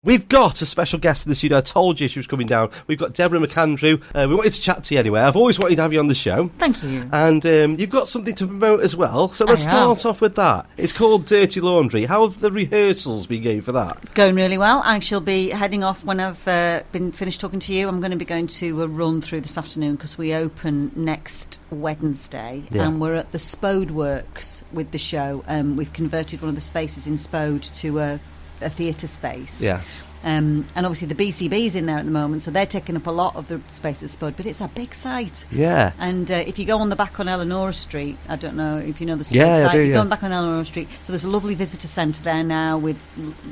We've got a special guest in the studio. I told you she was coming down. We've got Deb Mcandrew. We wanted to chat to you anyway. I've always wanted to have you on the show. Thank you. And you've got something to promote as well. So let's start off with that. It's called Dirty Laundry. How have the rehearsals been going for that? It's going really well. I shall be heading off when I've been finished talking to you. I'm going to be going to a run through this afternoon because we open next Wednesday. Yeah. And we're at the Spode Works with the show. We've converted one of the spaces in Spode to a theatre space. Yeah. And obviously the BCB's in there at the moment, so they're taking up a lot of the space at Spud, but it's a big site. Yeah. And if you go on the back on Eleanor Street, I don't know if you know the Spud site. I do, you go on back on Eleanor Street, so there's a lovely visitor centre there now with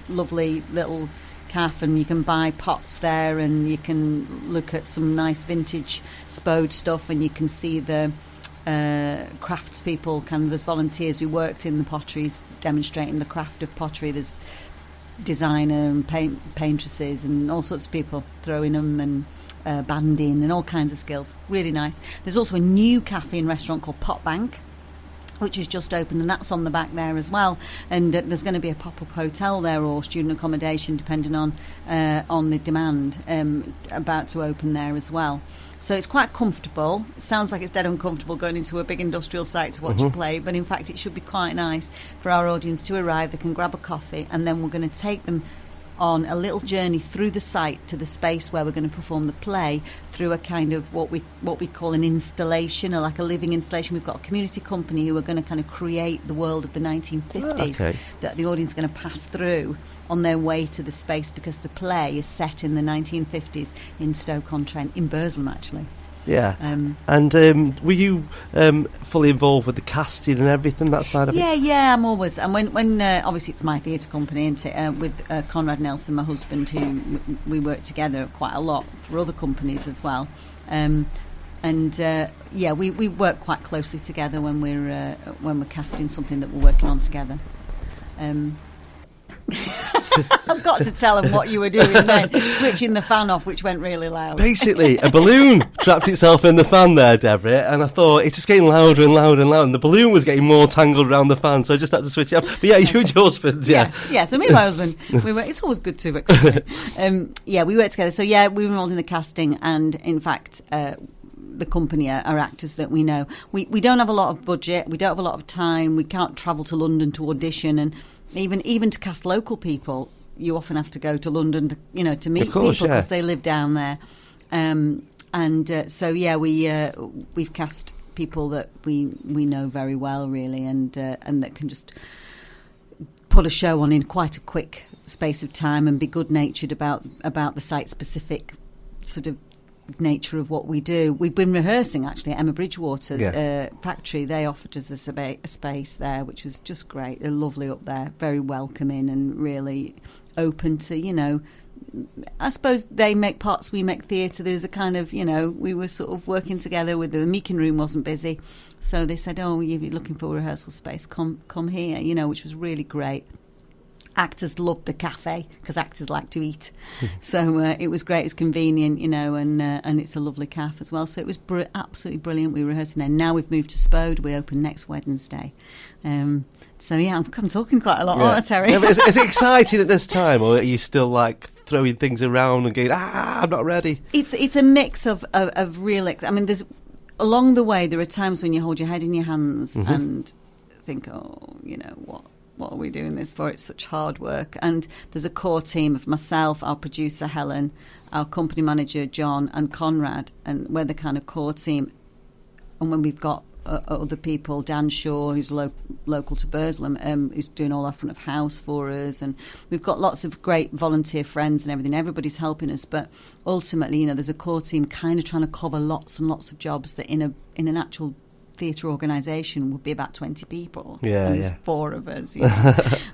lovely little cafe, and you can buy pots there, and you can look at some nice vintage Spode stuff, and you can see the crafts people, there's volunteers who worked in the potteries demonstrating the craft of pottery. There's designer and paintresses and all sorts of people throwing them, and banding and all kinds of skills. Really nice. There's also a new cafe and restaurant called Pot Bank, which has just opened, and that's on the back there as well. And there's going to be a pop-up hotel there, or student accommodation, depending on the demand, about to open there as well. So it's quite comfortable. It sounds like it's dead uncomfortable going into a big industrial site to watch a play, but in fact it should be quite nice for our audience to arrive. They can grab a coffee, and then we're going to take them on a little journey through the site to the space where we're going to perform the play through a kind of what we call an installation, or like a living installation. We've got a community company who are going to kind of create the world of the 1950s that the audience is going to pass through on their way to the space, because the play is set in the 1950s in Stoke-on-Trent, in Burslem actually. Yeah. And were you fully involved with the casting and everything, that side of it? Yeah, I'm always. And when obviously it's my theatre company, and with Conrad Nelson, my husband, who we work together quite a lot for other companies as well. We work quite closely together when we're casting something that we're working on together. I've got to tell them what you were doing then, switching the fan off, which went really loud. Basically, a balloon trapped itself in the fan there, Deborah, and I thought it's just getting louder and louder and louder, and the balloon was getting more tangled around the fan, so I just had to switch it off. But yeah, you and your husband, yeah. Yes, so me and my husband, it's always good to explain. We work together, so yeah, we were involved in the casting, and in fact, the company are actors that we know. We don't have a lot of budget, we don't have a lot of time, we can't travel to London to audition, and even to cast local people, you often have to go to London to meet people because they live down there. We've cast people that we know very well, really, and that can just put a show on in quite a quick space of time and be good-natured about the site-specific sort of nature of what we do. We've been rehearsing actually at Emma Bridgewater factory. They offered us a space there, which was just great. They're lovely up there, very welcoming and really open to, I suppose they make pots, we make theatre. There's a kind of, we were sort of working together with the meeting room wasn't busy, so they said, oh, you're looking for a rehearsal space, come here, which was really great. Actors loved the cafe because actors like to eat, so it was great. It was convenient, and it's a lovely cafe as well. So it was absolutely brilliant. We were rehearsing there. Now we've moved to Spode. We open next Wednesday. I'm talking quite a lot, aren't I, Terry? Yeah, is it exciting at this time, or are you still like throwing things around and going, I'm not ready? It's a mix of real. There's along the way there are times when you hold your head in your hands and think, what are we doing this for? It's such hard work. And there's a core team of myself, our producer Helen, our company manager John, and Conrad, and we're the kind of core team. And when we've got other people, Dan Shaw, who's local to Burslem, is doing all our front of house for us, and we've got lots of great volunteer friends and everything. Everybody's helping us, but ultimately, there's a core team kind of trying to cover lots and lots of jobs that in an actual theatre organisation would be about 20 people. There's 4 of us.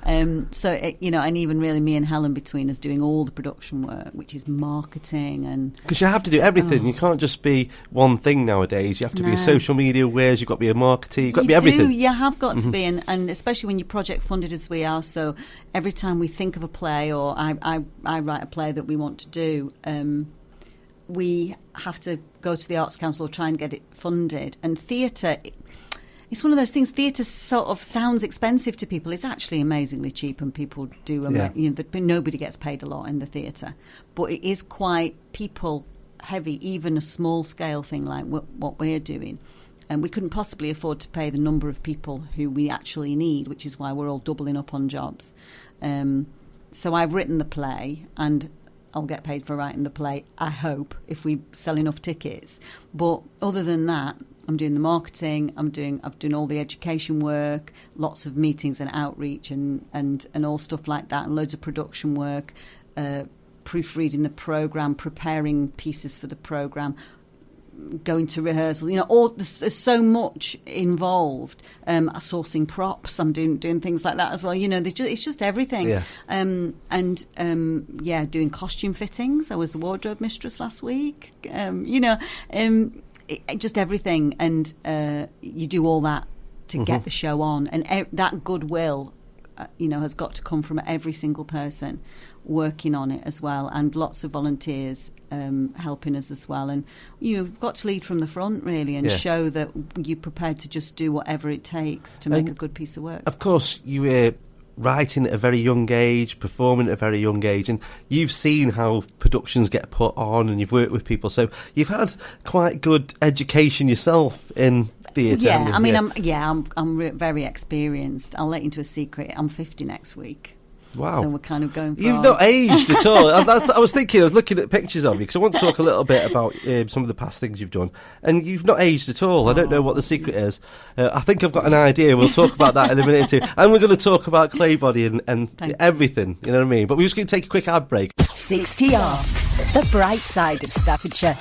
And even really me and Helen between us doing all the production work, which is marketing, and because you have to do everything. You can't just be one thing nowadays. You have to be a social media whiz. You've got to be a marketer. You've got to be everything. You have got to be, and especially when you're project funded as we are. So every time we think of a play, or I write a play that we want to do, we have to go to the Arts Council or try and get it funded. And theatre, it's one of those things. Theatre sort of sounds expensive to people. It's actually amazingly cheap, and people do. Nobody gets paid a lot in the theatre, but it is quite people heavy. Even a small scale thing like what we're doing, and we couldn't possibly afford to pay the number of people who we actually need, which is why we're all doubling up on jobs. So I've written the play, and I'll get paid for writing the play, I hope, if we sell enough tickets. But other than that, I'm doing the marketing, I've doing all the education work, lots of meetings and outreach and all stuff like that, and loads of production work, proofreading the programme, preparing pieces for the programme, going to rehearsals, there's so much involved. Sourcing props, I'm doing things like that as well. It's just everything. Yeah. Doing costume fittings. I was the wardrobe mistress last week. Just everything, and you do all that to get the show on, and that goodwill, has got to come from every single person working on it as well, and lots of volunteers helping us as well. And you've got to lead from the front, really, and show that you're prepared to just do whatever it takes to make a good piece of work. Of course, you were writing at a very young age, performing at a very young age, and you've seen how productions get put on, and you've worked with people, so you've had quite good education yourself in theatre. I'm very experienced. I'll let you into a secret. I'm 50 next week. Wow. So we're kind of going for... You've not aged at all. I was looking at pictures of you, because I want to talk a little bit about some of the past things you've done, and you've not aged at all. I don't know what the secret is. I think I've got an idea. We'll talk about that in a minute or two. And we're going to talk about clay body and everything, you know what I mean? But we're just going to take a quick ad break. 60R, the bright side of Staffordshire.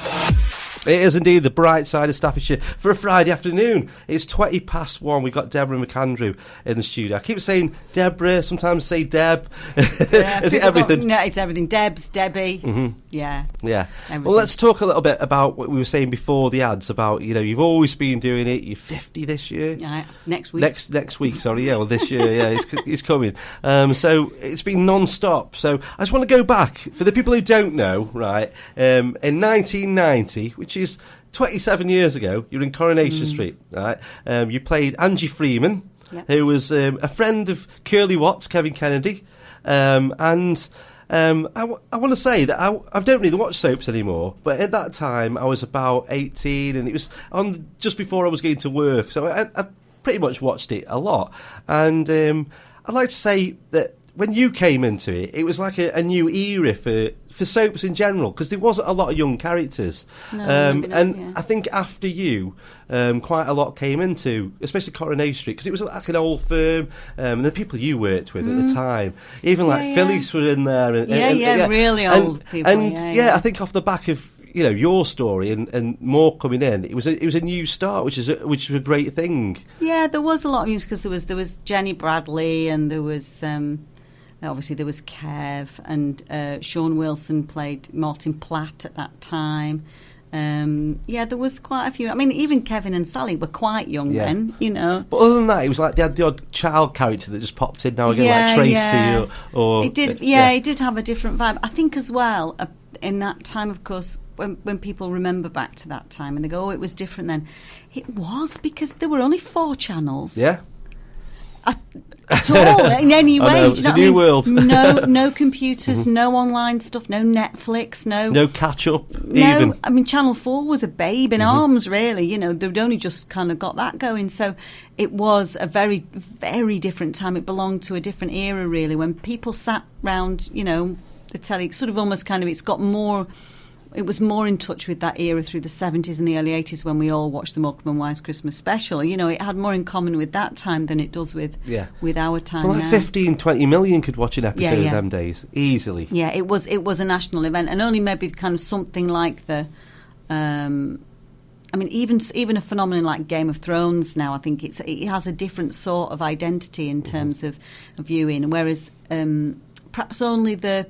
It is indeed the bright side of Staffordshire for a Friday afternoon. It's 1:20. We've got Deborah Mcandrew in the studio. I keep saying Deborah, sometimes say Deb. Is it everything? No, it's everything. Debs, Debbie. Mm-hmm. Yeah. Everything. Well, let's talk a little bit about what we were saying before the ads about, you've always been doing it. You're 50 this year. Next week. Next week, sorry. Yeah, well, this year, it's coming. So it's been non-stop. So I just want to go back. For the people who don't know, right, in 1990, which is 27 years ago, you were in Coronation Street, right? You played Angie Freeman, who was a friend of Curly Watts, Kevin Kennedy, and I want to say that I don't really watch soaps anymore, but at that time I was about 18, and it was on just before I was going to work, so I pretty much watched it a lot. And I'd like to say that when you came into it, it was like a new era for soaps in general, because there wasn't a lot of young characters. I think after you, quite a lot came into, especially Coronation Street, because it was like an old firm, and the people you worked with at the time, even Phyllis were in there. And really old people. I think off the back of your story and more coming in, it was a new start, which is a great thing. Yeah, there was a lot of news, because there was Jenny Bradley, and there was obviously there was Kev, and Sean Wilson played Martin Platt at that time. There was quite a few. I mean, even Kevin and Sally were quite young then, But other than that, it was like they had the odd child character that just popped in now again, like Tracy or it did. It did have a different vibe. I think as well in that time, of course, when people remember back to that time and they go, "Oh, it was different then." It was, because there were only 4 channels. Yeah. At all, in any way. It's a new world. No computers, no online stuff, no Netflix, no catch up. Even. I mean, Channel 4 was a babe in arms, really. They'd only just kind of got that going. So it was a very, very different time. It belonged to a different era, really, when people sat round, the telly, sort of almost kind of, it was more in touch with that era through the 70s and the early 80s, when we all watched the Morecambe and Wise Christmas special. It had more in common with that time than it does with our time now. 15, 20 million could watch an episode of them days, easily. Yeah, it was a national event, and only maybe kind of something like the... even a phenomenon like Game of Thrones now, I think it has a different sort of identity in terms of viewing, whereas perhaps only the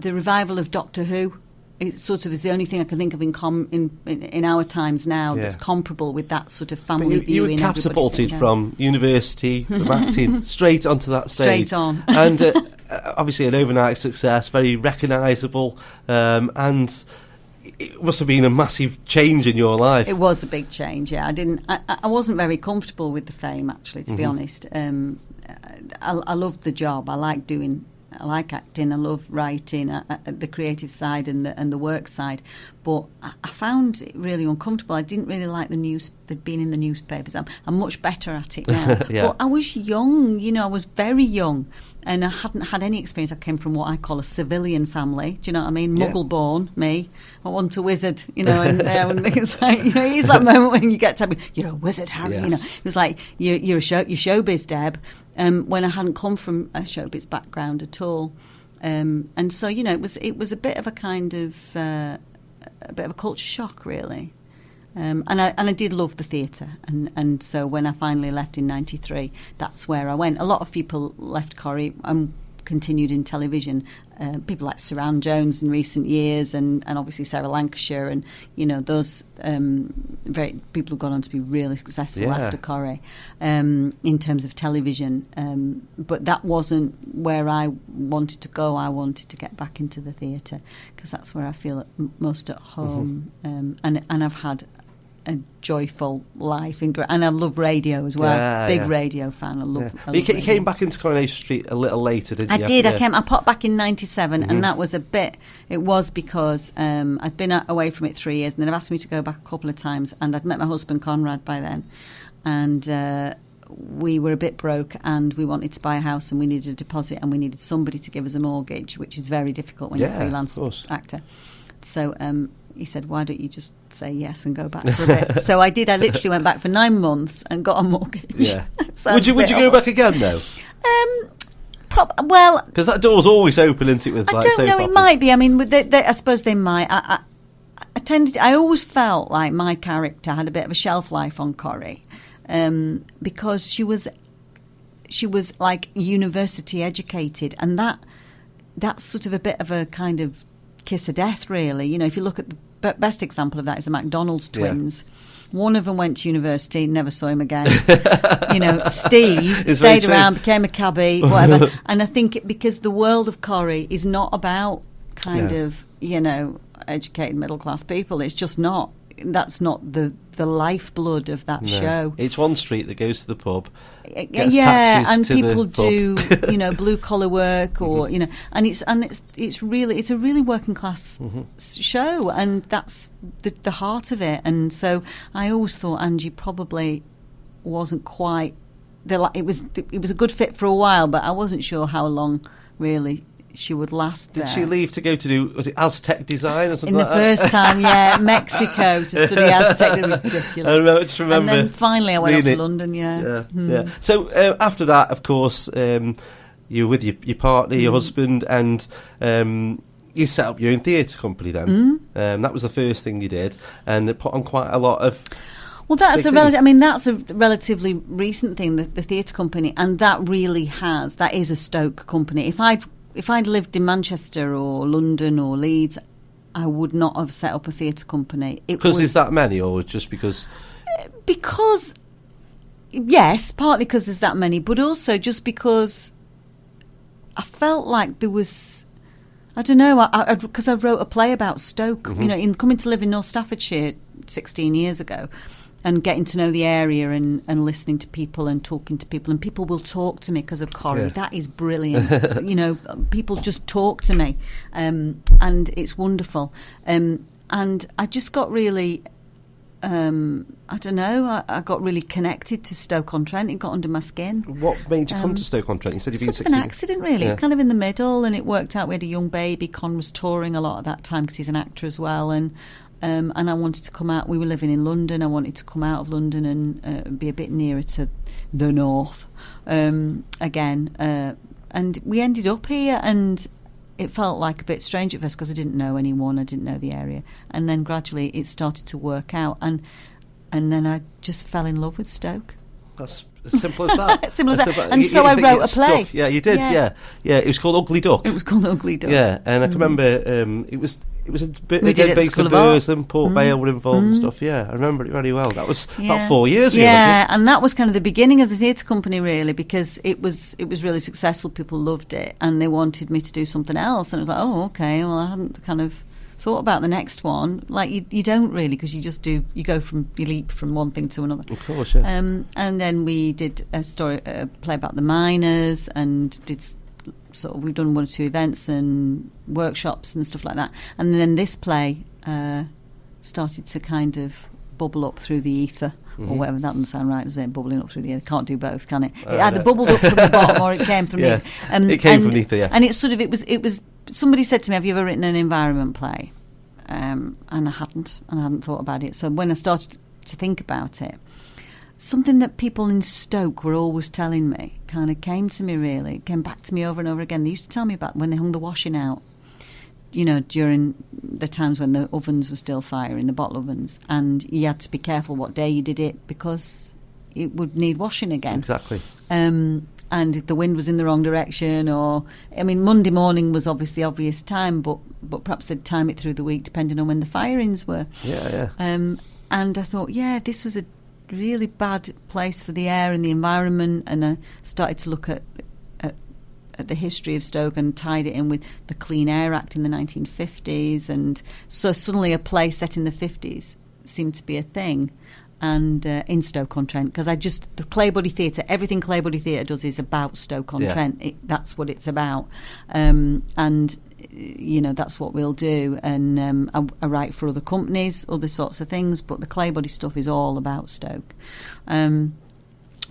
revival of Doctor Who, it sort of is the only thing I can think of in our times now that's comparable with that sort of family viewing. You were catapulted from university, from acting, straight onto that stage. Straight on. And obviously an overnight success, very recognisable, and it must have been a massive change in your life. It was a big change. Yeah, I wasn't very comfortable with the fame, actually, to be honest. I loved the job. I like acting. I love writing, the creative side and the work side. But I found it really uncomfortable. I didn't really like being in the newspapers. I'm much better at it now. Yeah. But I was young. I was very young, and I hadn't had any experience. I came from what I call a civilian family. Do you know what I mean? Muggle born, me. I wasn't a wizard. And it was like, it's that moment when you get to me, you're a wizard, Harry. Yes. It was like you're showbiz, Deb. When I hadn't come from a showbiz background at all, and so it was a bit of a kind of a bit of a culture shock, really. And I did love the theatre, and so when I finally left in '93, that's where I went. A lot of people left Corrie and continued in television. People like Saran Jones in recent years, and obviously Sarah Lancashire, and those very people who've gone on to be really successful after Corrie in terms of television. But that wasn't where I wanted to go. I wanted to get back into the theatre because that's where I feel most at home, and I've had a joyful life, and I love radio as well. Big radio fan. I love. You came back into Coronation Street a little later, didn't you? I did. I popped back in '97, and that was a bit. It was because I'd been away from it 3 years, and then they've asked me to go back a couple of times, and I'd met my husband Conrad by then, and we were a bit broke, and we wanted to buy a house, and we needed a deposit, and we needed somebody to give us a mortgage, which is very difficult when you're a freelance actor. So he said, why don't you just say yes and go back for a bit? So I did. I literally went back for 9 months and got a mortgage. Yeah. Would you go back again, though? Well, because that door's always open, isn't it? With I don't know. It might be. I mean, I suppose they might. I always felt like my character had a bit of a shelf life on Corrie, because she was like university educated, and that's sort of a bit of a kind of kiss of death, really. If you look at the best example of that is the McDonald's twins. One of them went to university, never saw him again. Steve stayed around, became a cabbie, whatever. And I think because the world of Corrie is not about kind of, educated middle class people. It's just not. That's not the lifeblood of that show. It's one street that goes to the pub. And people do blue collar work, or and it's a really working class show, and that's the heart of it. And so I always thought Angie probably wasn't quite. It was a good fit for a while, but I wasn't sure how long really she would last there. Did she leave to go to do, was it Aztec design or something like that? In the first time, Mexico, to study Aztec. Ridiculous. I just remember. And then finally I went off to London, Yeah. So after that, of course, you were with your partner, your husband, and you set up your own theatre company then. That was the first thing you did, and it put on quite a lot of... Well, that's that's a relatively recent thing, the theatre company, and that is a Stoke company. If I'd lived in Manchester or London or Leeds, I would not have set up a theatre company. Because there's that many, or just because? Because, yes, partly because there's that many, but also just because I felt like there was, I don't know, because I wrote a play about Stoke, in coming to live in North Staffordshire 16 years ago. And getting to know the area and listening to people and talking to people. And people will talk to me because of Corrie. Yeah. That is brilliant. People just talk to me. And it's wonderful. And I just got really, I don't know, I got really connected to Stoke-on-Trent. It got under my skin. What made you come to Stoke-on-Trent? You said you've been 16. An accident, really. Yeah. It's kind of in the middle, and it worked out. We had a young baby. Con was touring a lot at that time because he's an actor as well. And I wanted to come out. We were living in London. I wanted to come out of London and be a bit nearer to the north again. And we ended up here, and it felt like a bit strange at first because I didn't know anyone. I didn't know the area. And then gradually it started to work out. And then I just fell in love with Stoke. That's as simple as that. Simple as that. And so I wrote a play. Yeah, you did. Yeah. It was called Ugly Duck. It was called Ugly Duck. Yeah, and I can remember it was a bit again based on Burslem, Port Vale were involved and stuff. Yeah, I remember it very well. That was about 4 years ago. Yeah, and that was kind of the beginning of the theatre company, really, because it was really successful. People loved it, and they wanted me to do something else. And it was like, oh, okay. Well, I hadn't kind of thought about the next one. Like you don't really, because you leap from one thing to another. Of course, yeah. And then we did a play about the miners, and we've done 1 or 2 events and workshops and stuff like that. And then this play started to kind of bubble up through the ether, or whatever. That doesn't sound right, does it? Bubbling up through the ether. Can't do both, can it? It either bubbled up from the bottom or it came from the ether. It came from the ether, yeah. And it was. Somebody said to me, "Have you ever written an environment play?" And I hadn't thought about it. So when I started to think about it, something that people in Stoke were always telling me kind of came back to me over and over again. They used to tell me about when they hung the washing out, during the times when the ovens were still firing, the bottle ovens, and you had to be careful what day you did it because it would need washing again. Exactly. And if the wind was in the wrong direction, Monday morning was obviously the obvious time, but perhaps they'd time it through the week depending on when the firings were. Yeah. And I thought, this was a really bad place for the air and the environment, and I started to look at the history of Stoke and tied it in with the Clean Air Act in the 1950s, and so suddenly a play set in the 50s seemed to be a thing. And in Stoke-on-Trent, because the Claybody Theatre, everything Claybody Theatre does is about Stoke-on-Trent. That's what it's about, and that's what we'll do. And I write for other companies, other sorts of things, but the Claybody stuff is all about Stoke,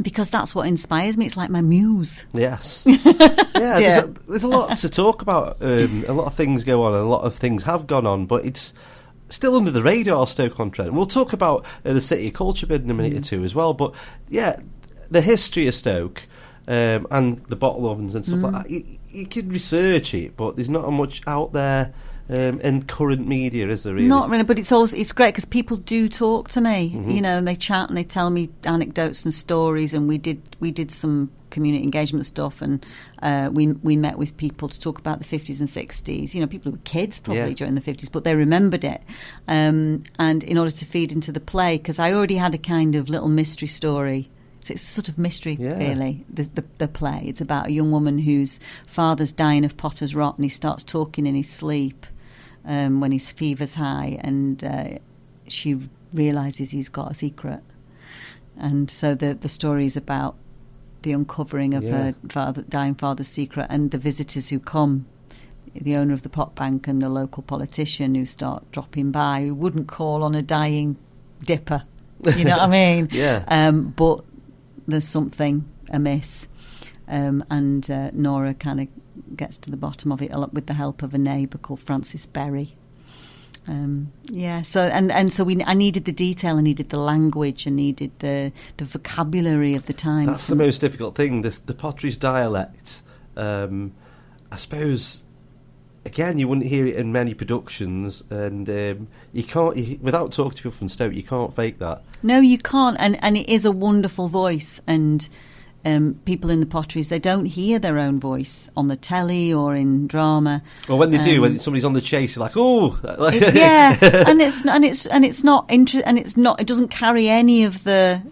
because that's what inspires me. It's like my muse. Yes, there's a lot to talk about. A lot of things go on, and a lot of things have gone on, but it's still under the radar, Stoke-on-Trent. We'll talk about the City of Culture bid in a minute or two as well. But the history of Stoke and the bottle ovens and stuff like that, you could research it, but there's not much out there in current media, is there really? Not really, but it's great because people do talk to me, and they chat and they tell me anecdotes and stories, and we did some community engagement stuff, and we met with people to talk about the 50s and 60s, people who were kids probably during the 50s, but they remembered it, and in order to feed into the play, because I already had a kind of little mystery story. So it's a sort of mystery, really, the play. It's about a young woman whose father's dying of potter's rot, and he starts talking in his sleep when his fever's high, and she realises he's got a secret. And so the story is about the uncovering of her dying father's secret, and the visitors who come, the owner of the pot bank and the local politician who start dropping by, who wouldn't call on a dying dipper, you know what I mean? But there's something amiss, and Nora kind of gets to the bottom of it with the help of a neighbour called Frances Berry. So I needed the detail, I needed the language, I needed the vocabulary of the times. That's the most difficult thing. The Potteries dialect. I suppose, again, you wouldn't hear it in many productions, and you can't, without talking to people from Stoke, you can't fake that. No, you can't, and it is a wonderful voice, and people in the Potteries, they don't hear their own voice on the telly or in drama. Well, when they do, when somebody's on the chase, you're like, oh, it doesn't carry any of the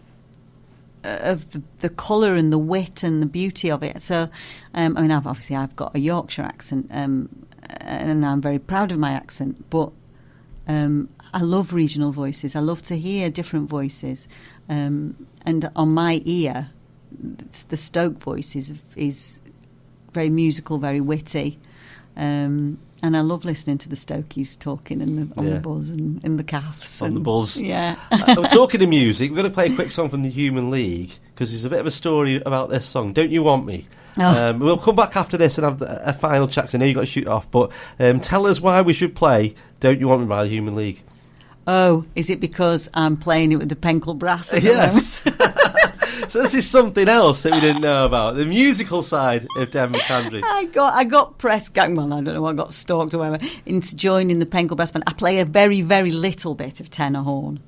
colour and the wit and the beauty of it. So, I've got a Yorkshire accent, and I'm very proud of my accent, but I love regional voices. I love to hear different voices, and on my ear, the Stoke voice is very musical, very witty, and I love listening to the Stokies talking on the buzz and in the calves. On the buzz. Yeah. We're talking to music. We're going to play a quick song from the Human League, because there's a bit of a story about this song, Don't You Want Me? We'll come back after this and have a final chat, 'cause I know you've got to shoot off, but tell us why we should play Don't You Want Me by the Human League. Oh, is it because I'm playing it with the Penkle Brass? Yes. So this is something else that we didn't know about, the musical side of Deb Mcandrew. I got press gang, well, I don't know, I got stalked or whatever, into joining the Penkle Brass Band. I play a very, very little bit of tenor horn,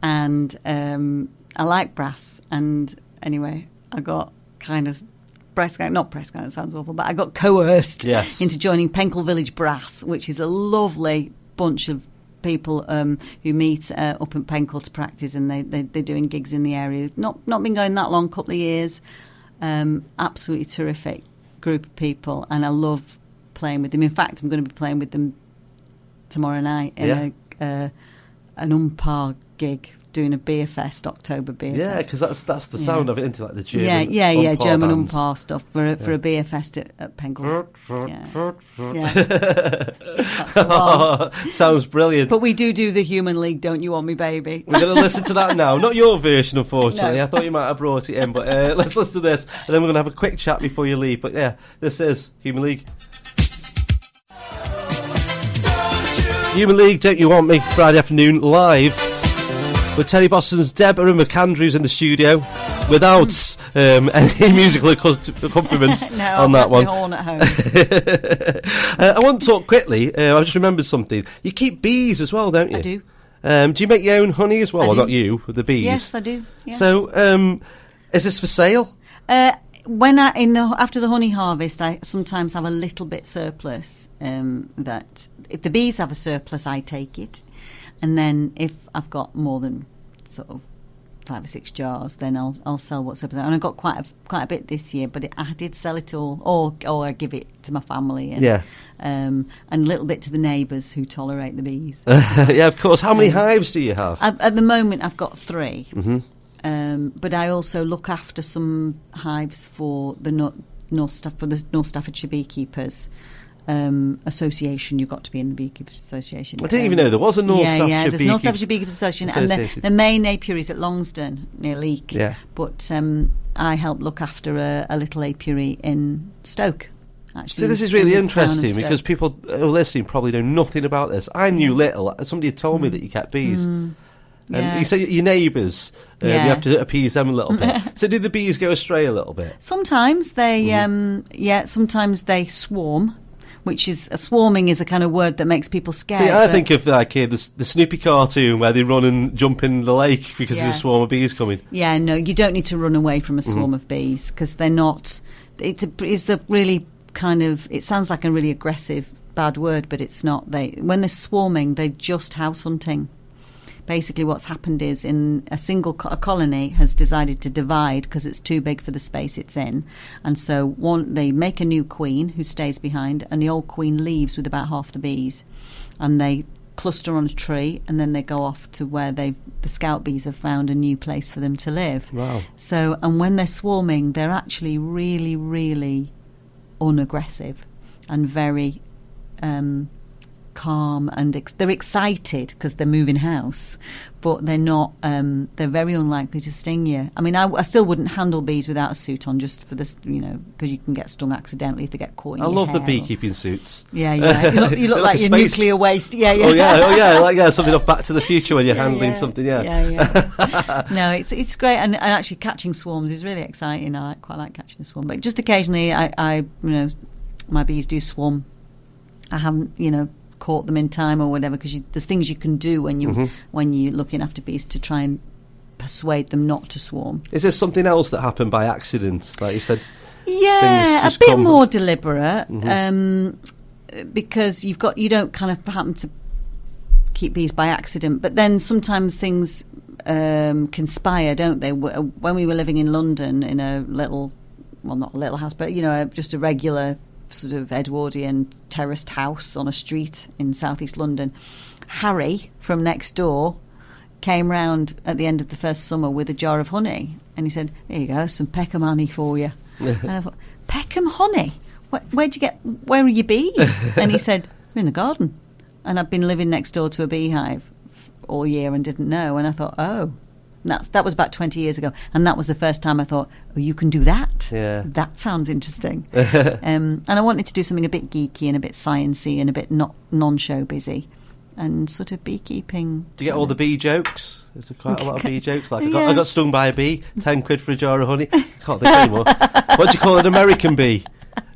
and I like brass, and anyway, I got kind of not press gang, it sounds awful, but I got coerced into joining Penkle Village Brass, which is a lovely bunch of people who meet up in Penkle to practice, and they're doing gigs in the area. Not been going that long, couple of years. Absolutely terrific group of people, and I love playing with them. In fact, I'm going to be playing with them tomorrow night in an Umpar gig. Doing a beer fest, October beer fest. Yeah, because that's the sound of it, into like the German German bands. Umpar stuff for a beer fest at Pengle. Sounds brilliant. But we do the Human League, Don't You Want Me Baby? We're going to listen to that now. Not your version, unfortunately. No. I thought you might have brought it in, but let's listen to this, and then we're going to have a quick chat before you leave. But yeah, this is Human League. Human League, Don't You Want Me? Friday afternoon, live. With Terry Bossons, Deb Mcandrew in the studio, without any musical accompaniment on that one. Horn at home. I want to talk quickly. I just remembered something. You keep bees as well, don't you? I do. Do you make your own honey as well? I Well, do. not you, the bees. Yes, I do. Yes. So, is this for sale? After the honey harvest, I sometimes have a little bit surplus. That if the bees have a surplus, I take it. And then if I've got more than sort of 5 or 6 jars, then I'll sell what's up. And I got quite a bit this year, but I did sell it all, or I give it to my family, and a little bit to the neighbours who tolerate the bees. Yeah, of course. How many hives do you have? At the moment, I've got 3. Mm-hmm. But I also look after some hives for the North Staffordshire beekeepers. Association. You've got to be in the Beekeepers Association. I didn't even know there was a North Staffordshire there's North Staffordshire Beekeepers Association, and the main apiary is at Longston near Leek. Yeah. But I help look after a little apiary in Stoke. Actually, so this is really interesting because people who are listening probably know nothing about this. I knew little. Somebody had told me that you kept bees. Yeah. You say your neighbours, you have to appease them a little bit. So do the bees go astray a little bit? Sometimes they, sometimes they swarm. Which is swarming is a kind of word that makes people scared. See, I think of like the Snoopy cartoon where they run and jump in the lake because there's a swarm of bees coming. Yeah, no, you don't need to run away from a swarm of bees because they're not. It's a really kind of. It sounds like a really aggressive bad word, but it's not. When they're swarming, they're just house hunting. Basically, what's happened is a colony has decided to divide because it's too big for the space it's in, and so they make a new queen who stays behind, and the old queen leaves with about half the bees, and they cluster on a tree, and then they go off to where the scout bees have found a new place for them to live. Wow! So, and when they're swarming, they're actually really, really unaggressive and very calm, and they're excited because they're moving house, but they're not. They're very unlikely to sting you. I mean, I still wouldn't handle bees without a suit on, just for this, because you can get stung accidentally if they get caught in your love hair the beekeeping suits. Yeah. You look like your nuclear waste. Yeah. Oh yeah, like something off Back to the Future when you're handling something. Yeah. No, it's great, and actually catching swarms is really exciting. I quite like catching a swarm, but just occasionally, I my bees do swarm. I haven't, caught them in time or whatever, because there's things you can do when you're looking after bees to try and persuade them not to swarm. Is there something else that happened by accident, like you said? Yeah, a bit more deliberate, because you don't kind of happen to keep bees by accident, but then sometimes things conspire, don't they? When we were living in London in a little, well, not a little house, but just a regular sort of Edwardian terraced house on a street in southeast London, Harry from next door came round at the end of the first summer with a jar of honey, and he said, "Here you go, some Peckham honey for you." And I thought, Peckham honey? Where are your bees? And he said, "They're in the garden." And I've been living next door to a beehive all year and didn't know. And I thought, oh. That was about 20 years ago, and that was the first time I thought, oh, you can do that? Yeah. That sounds interesting. And I wanted to do something a bit geeky and a bit sciencey and a bit not non-show busy, and sort of beekeeping. Do you get all the bee jokes? There's quite a lot of bee jokes. Like, I got stung by a bee, 10 quid for a jar of honey. I can't think anymore. What do you call an American bee?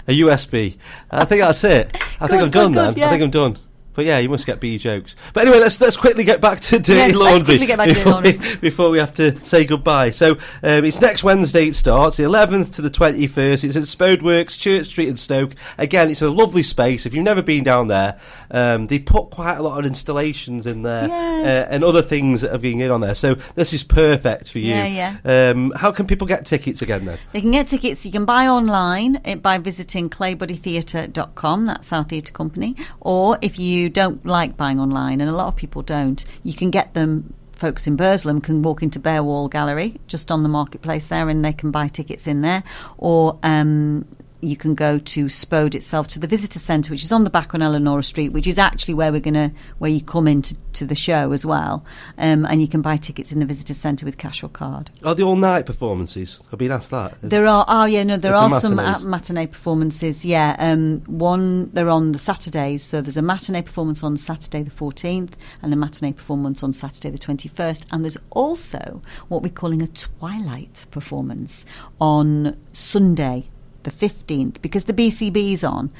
A US bee. I think that's it. I think I'm done then. Yeah. I think I'm done. But yeah, you must get bee jokes. But anyway, let's quickly get back to Dirty Laundry. Let's quickly get back to Dirty Laundry before we have to say goodbye. So it's next Wednesday. It starts the 11th to the 21st. It's at Spodeworks, Church Street in Stoke. Again, it's a lovely space. If you've never been down there, they put quite a lot of installations in there and other things that have been in on there. So this is perfect for you. How can people get tickets again then? They can get tickets. You can buy online by visiting claybuddytheatre.com. That's our theatre company. Or if you you don't like buying online, and a lot of people don't, you can get them. Folks in Burslem can walk into Bear Wall Gallery, just on the marketplace there, and they can buy tickets in there. Or you can go to Spode itself, to the visitor centre, which is on the back on Eleanor Street, which is actually where you come into the show as well. And you can buy tickets in the visitor centre with cash or card. Are the all-night performances? I've been asked that. There are some matinees. matinee performances. Yeah, they're on the Saturdays. So there's a matinee performance on Saturday the 14th, and a matinee performance on Saturday the 21st. And there's also what we're calling a twilight performance on Sunday the 15th, because the BCB's on.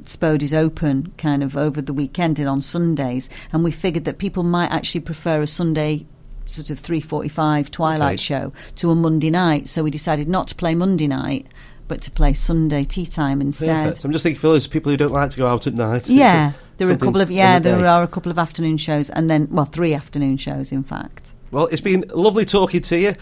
Spode is open kind of over the weekend and on Sundays, and we figured that people might actually prefer a Sunday sort of 3:45 twilight show to a Monday night, so we decided not to play Monday night but to play Sunday tea time instead. Perfect. I'm just thinking for those people who don't like to go out at night. Yeah, there are a couple of afternoon shows, and then 3 afternoon shows in fact. Well, it's been lovely talking to you.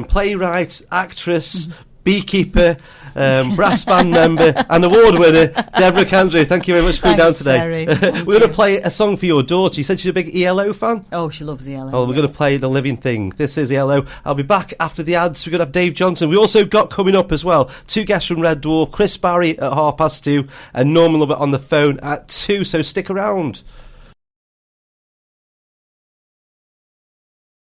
Playwright, actress, beekeeper, brass band member and award winner, Deb Mcandrew. Thank you very much for coming down today. We're going to play a song for your daughter. You said she's a big ELO fan? Oh, she loves ELO. Oh, we're going to play The Living Thing. This is ELO. I'll be back after the ads. We're going to have Dave Johnson. We also got coming up as well 2 guests from Red Dwarf, Chris Barry at 2:30 and Norman Lovett on the phone at 2, so stick around.